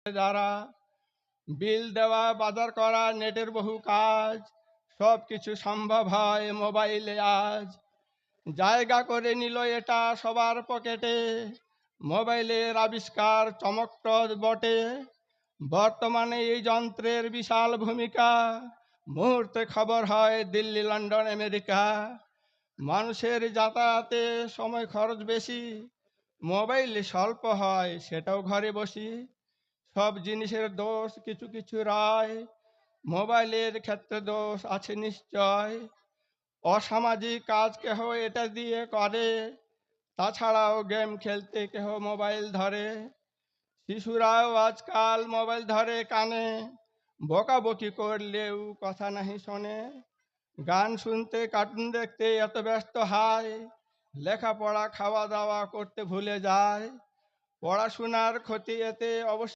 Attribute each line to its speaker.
Speaker 1: যারা বিল দেওয়া, বাজার করা, নেটের বহু কাজ, সব কিছু সম্ভব হয় মোবাইলে আজ। জায়গা করে নিল এটা সবার পকেটে, মোবাইলের আবিষ্কার চমকপ্রদ বটে। বর্তমানে এই যন্ত্রের বিশাল ভূমিকা, মুহূর্তে খবর হয় দিল্লি, লন্ডন, আমেরিকা। মানুষের যাতায়াতে সময় খরচ বেশি, মোবাইলে স্বল্প হয় সেটাও ঘরে বসি। সব জিনিসের দোষ কিছু কিছু রায়, মোবাইলের ক্ষেত্রে দোষ আছে নিশ্চয়। অসামাজিক কাজ কেহ এটা দিয়ে করে, তাছাড়াও গেম খেলতে কেহ মোবাইল ধরে। শিশুরাও আজকাল মোবাইল ধরে কানে, বকাবকি করলেও কথা নাহি শোনে। গান শুনতে, কার্টুন দেখতে এত ব্যস্ত হয়, লেখাপড়া খাওয়া দাওয়া করতে ভুলে যায়। পড়াশোনার ক্ষতি এতে অবশ্য